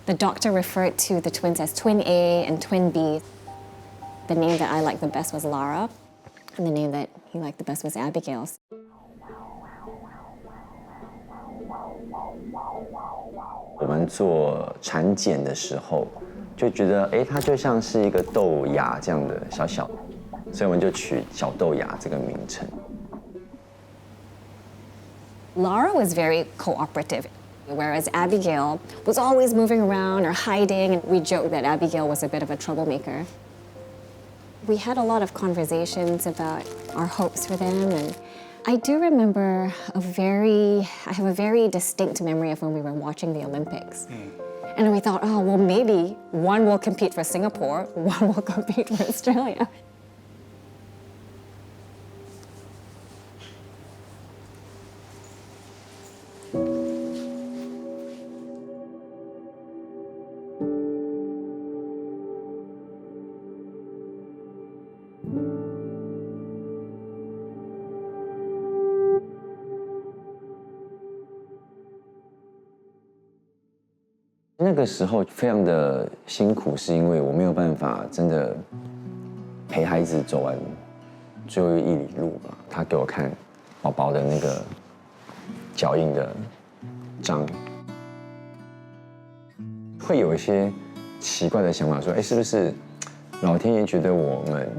The doctor referred to the twins as Twin A and Twin B. The name that I liked the best was Lara, and the name that he liked the best was Abigail. 我们做产检的时候，就觉得，哎，它就像是一个豆芽这样的小小，所以我们就取小豆芽这个名称。Lara was very cooperative, whereas Abigail was always moving around or hiding, and we joked that Abigail was a bit of a troublemaker. We had a lot of conversations about our hopes for them, and I do remember I have a very distinct memory of when we were watching the Olympics. And we thought, oh, well, maybe one will compete for Singapore, one will compete for Australia. 那个时候非常的辛苦，是因为我没有办法真的陪孩子走完最后1里路吧。他给我看宝宝的那个脚印的章，会有一些奇怪的想法，说，哎，是不是老天爷觉得我们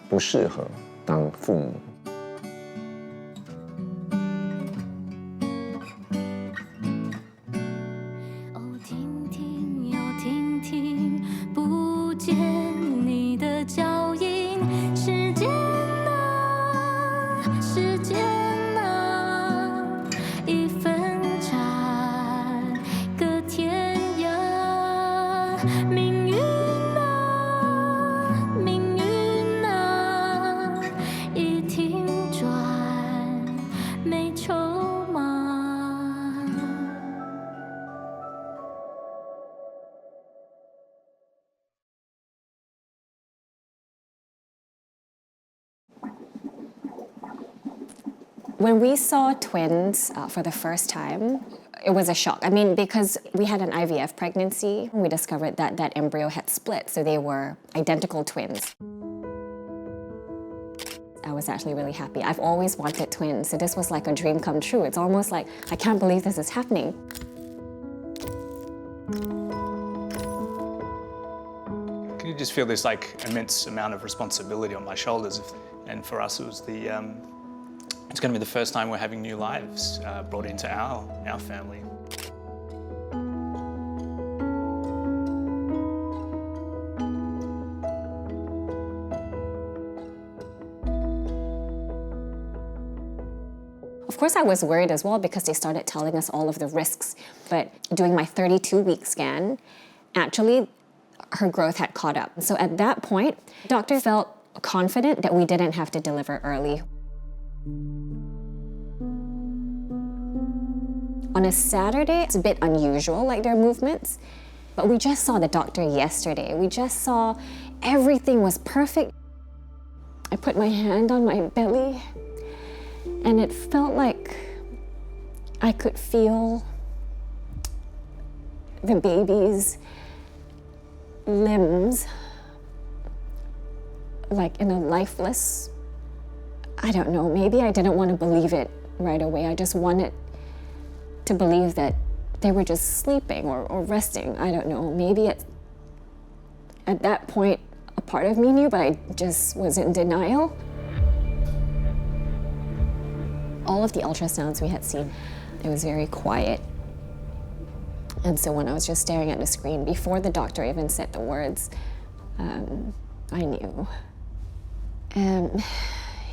不适合当父母？ When we saw twins for the first time, it was a shock. I mean, because we had an IVF pregnancy, we discovered that that embryo had split, so they were identical twins. I was actually really happy. I've always wanted twins, so this was like a dream come true. It's almost like, I can't believe this is happening. Can you just feel this like immense amount of responsibility on my shoulders? And for us, it was it's going to be the first time we're having new lives brought into our family. Of course, I was worried as well because they started telling us all of the risks. But doing my 32-week scan, actually, her growth had caught up. So at that point, doctor felt confident that we didn't have to deliver early. On a Saturday, it's a bit unusual, like their movements, but we just saw the doctor yesterday. We just saw everything was perfect. I put my hand on my belly, and it felt like I could feel the baby's limbs, like in a lifeless, I don't know, maybe I didn't want to believe it right away. I just wanted to believe that they were just sleeping or resting. I don't know, maybe at that point, a part of me knew, but I just was in denial. All of the ultrasounds we had seen, it was very quiet. And so when I was just staring at the screen, before the doctor even said the words, I knew. And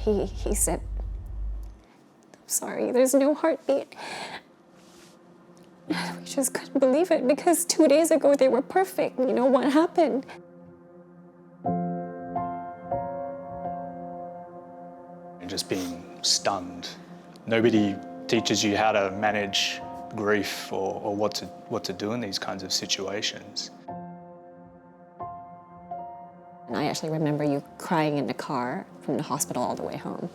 he said, I'm sorry, there's no heartbeat. We just couldn't believe it because 2 days ago they were perfect. You know, what happened? Just being stunned. Nobody teaches you how to manage grief or what to do in these kinds of situations. And I actually remember you crying in the car from the hospital all the way home.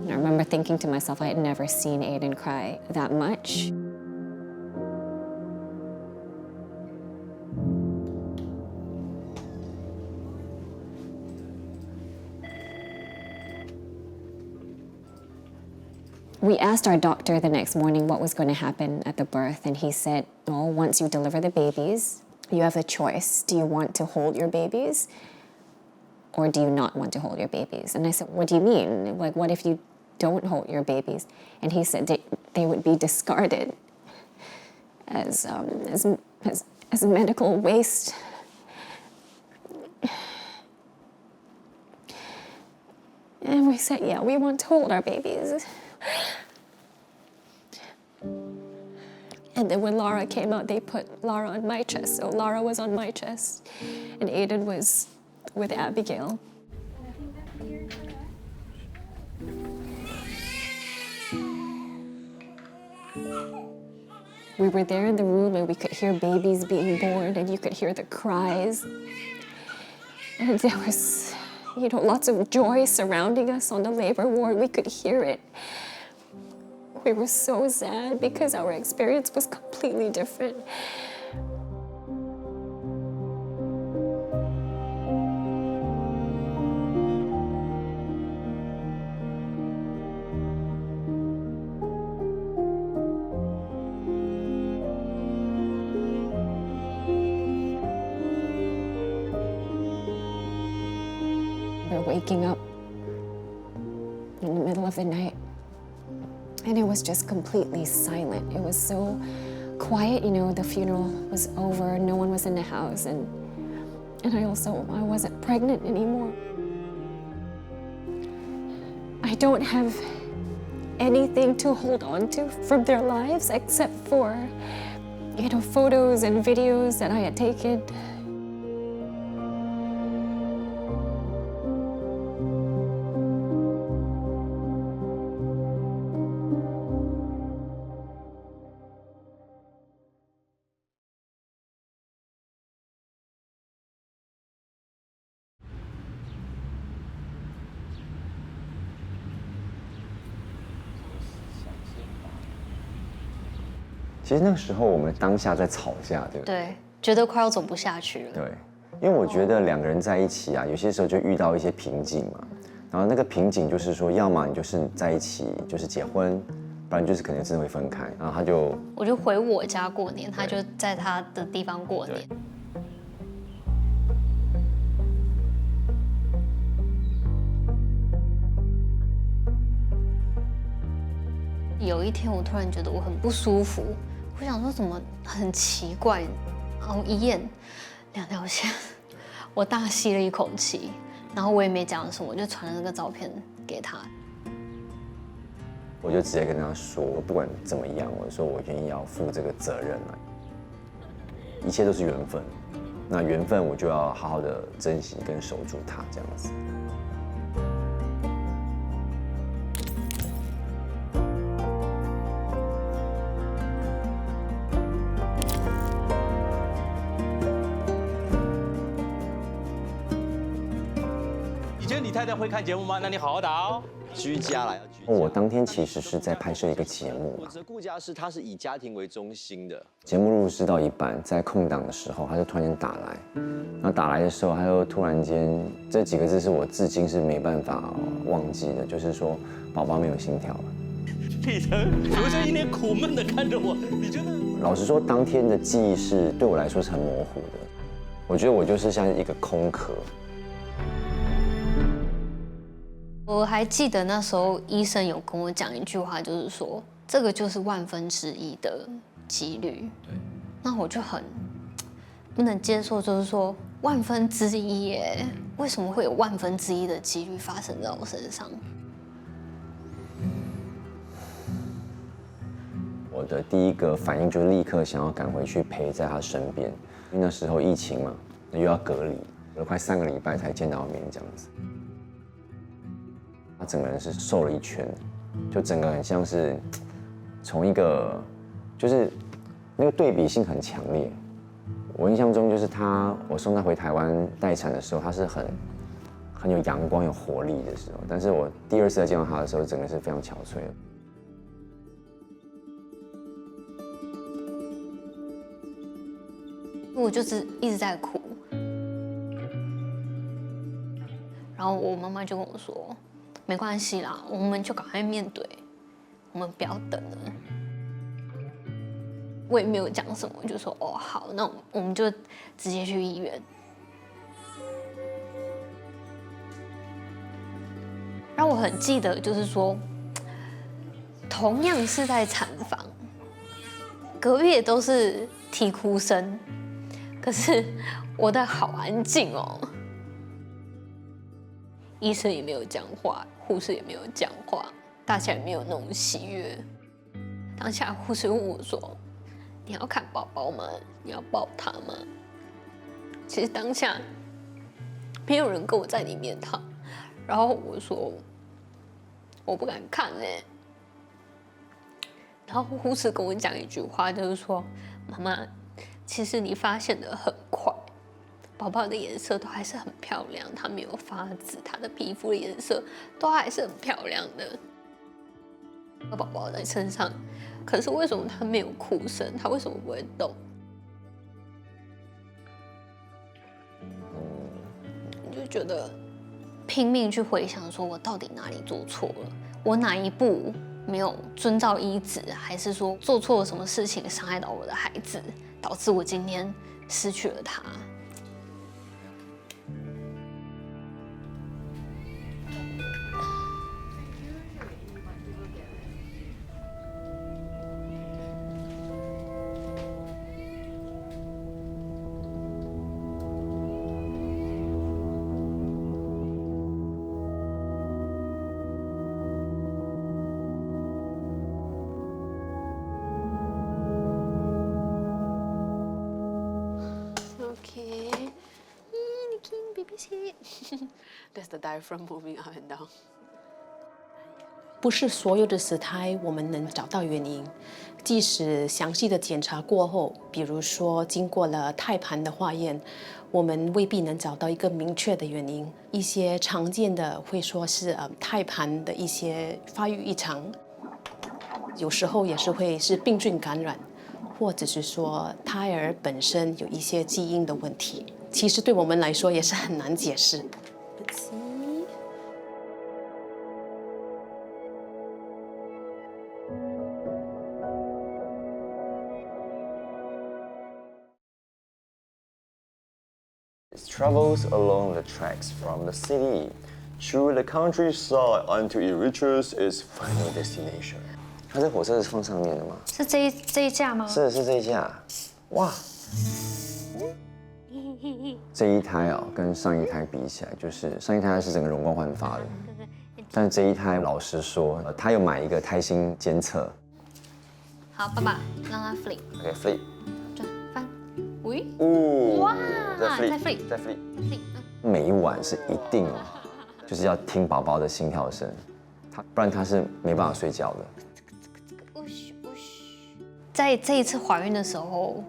And I remember thinking to myself, I had never seen Aiden cry that much. We asked our doctor the next morning what was going to happen at the birth, and he said, well, once you deliver the babies, you have a choice. Do you want to hold your babies, or do you not want to hold your babies? And I said, what do you mean? Like, what if you don't hold your babies? And he said they would be discarded as medical waste. And we said, yeah, we want to hold our babies. And then when Lara came out, they put Lara on my chest. So Lara was on my chest, and Aiden was with Abigail. We were there in the room, and we could hear babies being born, and you could hear the cries. And there was, lots of joy surrounding us on the labor ward. We could hear it. We were so sad because our experience was completely different. We're waking up in the middle of the night, and it was just completely silent. It was so quiet, the funeral was over, no one was in the house, and I wasn't pregnant anymore. I don't have anything to hold on to from their lives except for, photos and videos that I had taken.其实那个时候我们当下在吵架，对不对？对，觉得快要走不下去了。对，因为我觉得两个人在一起啊，有些时候就遇到一些瓶颈嘛。然后那个瓶颈就是说，要么你就是在一起就是结婚，不然就是可能真的会分开。然后我就回我家过年，他就在他的地方过年。有一天我突然觉得我很不舒服，我想说怎么很奇怪，然后一验2条线，我大吸了一口气，然后我也没讲什么，我就传了那个照片给他。我就直接跟他说，不管怎么样，我说我愿意要负这个责任了，一切都是缘分，那缘分我就要好好的珍惜跟守住它，这样子。你太太会看节目吗？那你好好打哦。居家啦，要居家。我当天其实是在拍摄一个节目嘛。我的顾家是它是以家庭为中心的。节目录制到一半，在空档的时候，他就突然间打来，然后打来的时候，他就突然间这几个字是我至今是没办法忘记的，就是说宝宝没有心跳了。李晨，我就一脸苦闷的看着我，你觉得？老实说，当天的记忆是对我来说是很模糊的，我觉得我就是像一个空壳。我还记得那时候医生有跟我讲一句话，就是说这个就是1/1000的几率。对。那我就很不能接受，就是说1/1000耶，为什么会有1/1000的几率发生在我身上？我的第一个反应就是立刻想要赶回去陪在他身边，因为那时候疫情嘛，又要隔离，有快3个礼拜才见到面这样子。他整个人是瘦了一圈，就整个很像是从一个，就是那个对比性很强烈。我印象中就是我送他回台湾待产的时候，他是很有阳光、有活力的时候，但是我第2次再见到他的时候，整个是非常憔悴的。我就是一直在哭，然后我妈妈就跟我说。没关系啦，我们就赶快面对。我们不要等了。我也没有讲什么，我就说哦好，那我们就直接去医院。让我很记得，就是说，同样是在产房，隔壁也都是啼哭声，可是我的好安静哦。医生也没有讲话，护士也没有讲话，大家也没有那种喜悦。当下护士问我说：“你要看宝宝吗？你要抱他吗？”其实当下没有人跟我在里面躺，然后我说我不敢看呢。然后护士跟我讲一句话，就是说：“妈妈，其实你发现的很快。”宝宝的颜色都还是很漂亮，他没有发紫，他的皮肤的颜色都还是很漂亮的。宝宝在身上，可是为什么他没有哭声？他为什么不会动？你就觉得拼命去回想，说我到底哪里做错了？我哪一步没有遵照医旨，还是说做错了什么事情伤害到我的孩子，导致我今天失去了他？There's the diaphragm moving up and down. 不是所有的死胎我们能找到原因，即使详细的检查过后，比如说经过了胎盘的化验，我们未必能找到一个明确的原因。一些常见的会说是胎盘的一些发育异常，有时候也是会是病菌感染，或者是说胎儿本身有一些基因的问题。其实对我们来说也是很难解释。It travels along the tracks from the city, through the countryside until it reaches its final destination. 它这火车是放上面的吗？是这一架吗？是这一架，哇！这一胎哦，跟上一胎比起来，就是上一胎是整个容光焕发的，但这一胎老实说，他有买一个胎心监测。好，爸爸让他 flip， OK flip， 转翻，喂，哇，再 flip， 再 flip。每一晚是一定哦，就是要听宝宝的心跳声，不然他是没办法睡觉的。在这一次怀孕的时候，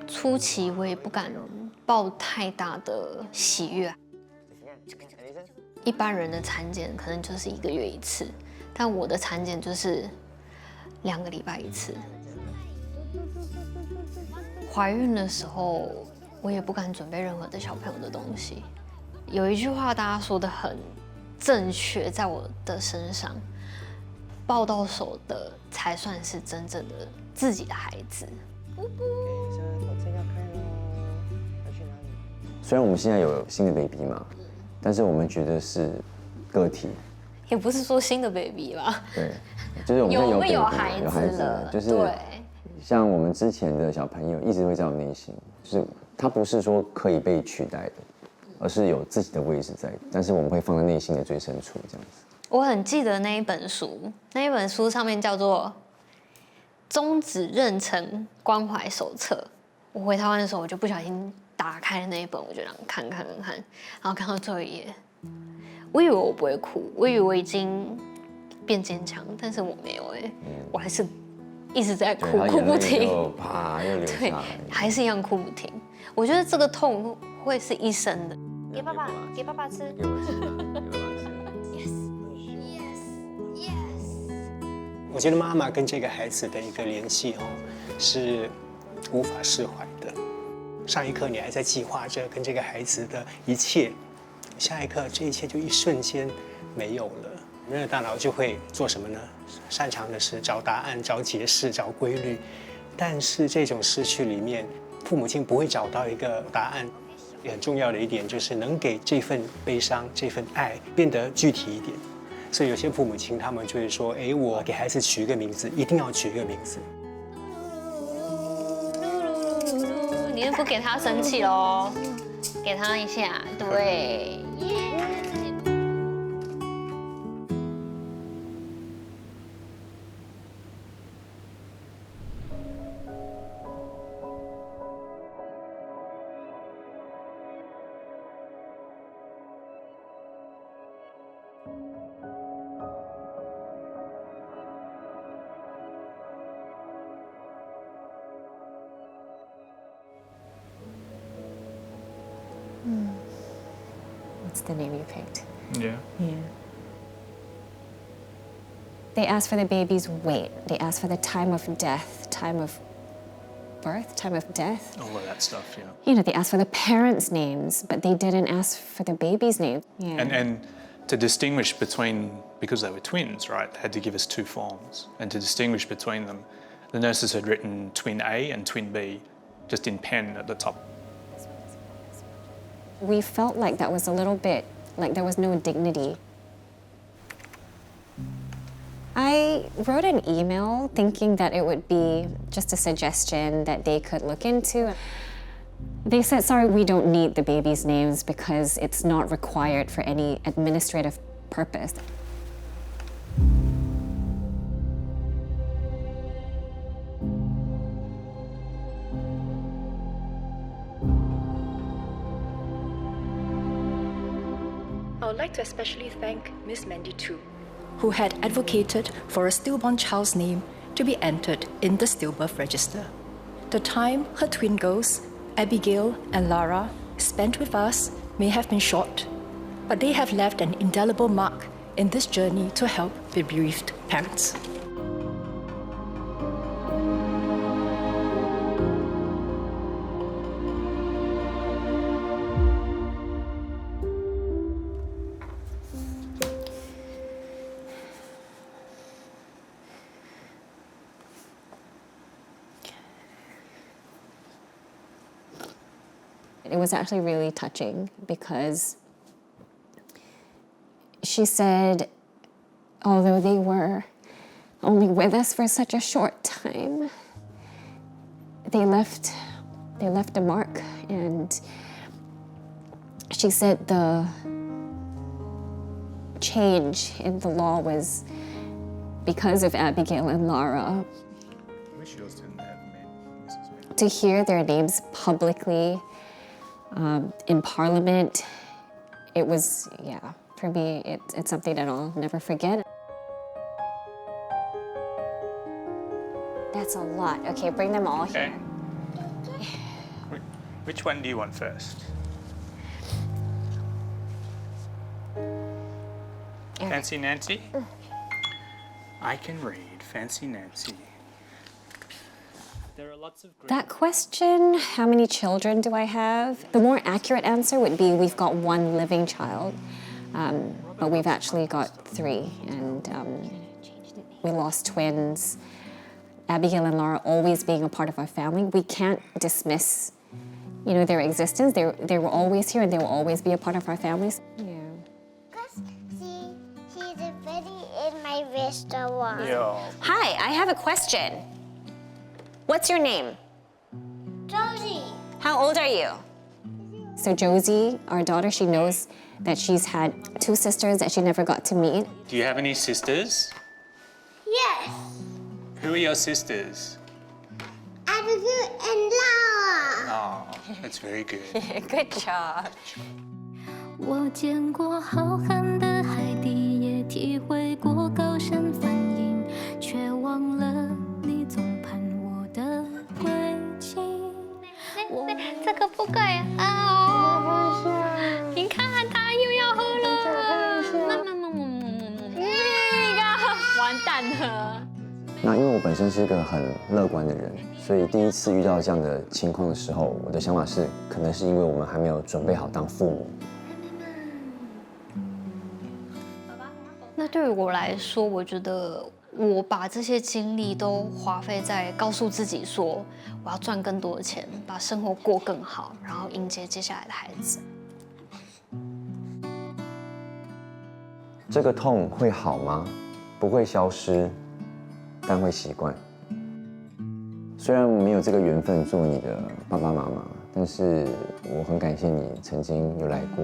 初期我也不敢抱太大的喜悦。一般人的产检可能就是1个月1次，但我的产检就是2个礼拜1次。怀孕的时候，我也不敢准备任何的小朋友的东西。有一句话大家说的很正确，在我的身上，抱到手的才算是真正的自己的孩子。虽然我们现在有新的 baby 嘛，但是我们觉得是个体，也不是说新的 baby 吧，对，就是我们现在有孩子了，就是对，像我们之前的小朋友一直会在我内心，就是他不是说可以被取代的，而是有自己的位置在，但是我们会放在内心的最深处这样子。我很记得那一本书，那一本书上面叫做《终止妊娠关怀手册》。我回台湾的时候，我就不小心打开了那一本，我就这样看，然后看到最后一页，我以为我不会哭，我以为我已经变坚强，但是我没有我还是一直在哭，哭不停，又流下来，还是一样哭不停。我觉得这个痛会是一生的。给爸爸，给爸爸吃。给我吃，给爸爸吃。我觉得妈妈跟这个孩子的一个联系是无法释怀的。上一刻你还在计划着跟这个孩子的一切，下一刻这一切就一瞬间没有了。人的大脑就会做什么呢？擅长的是找答案、找解释、找规律。但是这种失去里面，父母亲不会找到一个答案。也很重要的一点就是能给这份悲伤、这份爱变得具体一点。所以有些父母亲他们就会说：“哎，我给孩子取一个名字，一定要取一个名字。”你又不给他生气喽，给他一下，对。What's the name you picked? Yeah. They asked for the baby's weight. They asked for the time of death, time of birth, time of death. All of that stuff, yeah. You know, they asked for the parents' names, but they didn't ask for the baby's name. Yeah. And to distinguish between, because they were twins, right, they had to give us 2 forms. And to distinguish between them, the nurses had written twin A and twin B just in pen at the top. We felt like that was a little bit, like there was no dignity. I wrote an email thinking that it would be just a suggestion that they could look into. They said, sorry, we don't need the baby's names because it's not required for any administrative purpose. I would like to especially thank Miss Mandy Tu, who had advocated for a stillborn child's name to be entered in the stillbirth register. The time her twin girls, Abigail and Lara, spent with us may have been short, but they have left an indelible mark in this journey to help the bereaved parents. It was actually really touching because she said, although they were only with us for such a short time, they left a mark. And she said the change in the law was because of Abigail and Lara. I wish yours didn't have men. To hear their names publicly in Parliament, it was, yeah, for me, it's something that I'll never forget. That's a lot. Okay, bring them all Okay. here. Which one do you want first? Fancy Nancy? I can read Fancy Nancy. There are lots of That question, how many children do I have? The more accurate answer would be we've got 1 living child, but we've actually got 3, and we lost twins. Abigail and Lara always being a part of our family, we can't dismiss, you know, their existence. They were always here, and they will always be a part of our families. Yeah. Because she's very in my restaurant. Yeah. Hi, I have a question. What's your name? Josie. How old are you? So Josie, our daughter, she knows that she's had 2 sisters that she never got to meet. Do you have any sisters? Yes. Who are your sisters? Abigail and Lara. Oh, that's very good. Good job. 我见过浩瀚的海底，也体会过高山反应，却忘了你总盼我的归期。这个不可以啊！你看他又要喝了，完蛋了。那因为我本身是一个很乐观的人，所以第一次遇到这样的情况的时候，我的想法是，可能是因为我们还没有准备好当父母。那对于我来说，我觉得我把这些精力都花费在告诉自己说，我要赚更多的钱，把生活过更好，然后迎接接下来的孩子。这个痛会好吗？不会消失，但会习惯。虽然我没有这个缘分做你的爸爸妈妈，但是我很感谢你曾经有来过。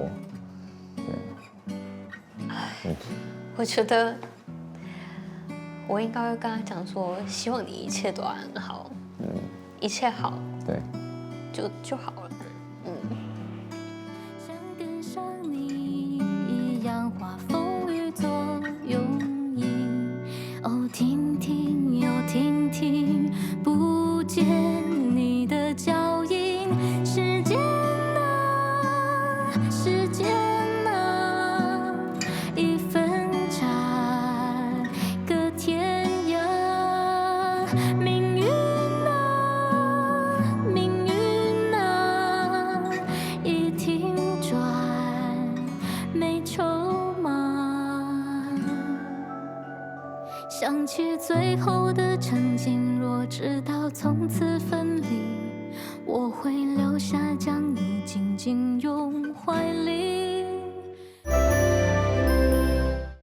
对，我觉得我应该会跟他讲说，希望你一切都安好，一切好，对，就好了。想跟上你一样画风雨做拥引，哦，听听又听听，不见你的脚印，时间啊，时间啊，一分差隔天涯，命运啊，命运啊，一停转没筹码。想起最后的曾经，若知道从此分离，我会留下将你紧紧拥怀里。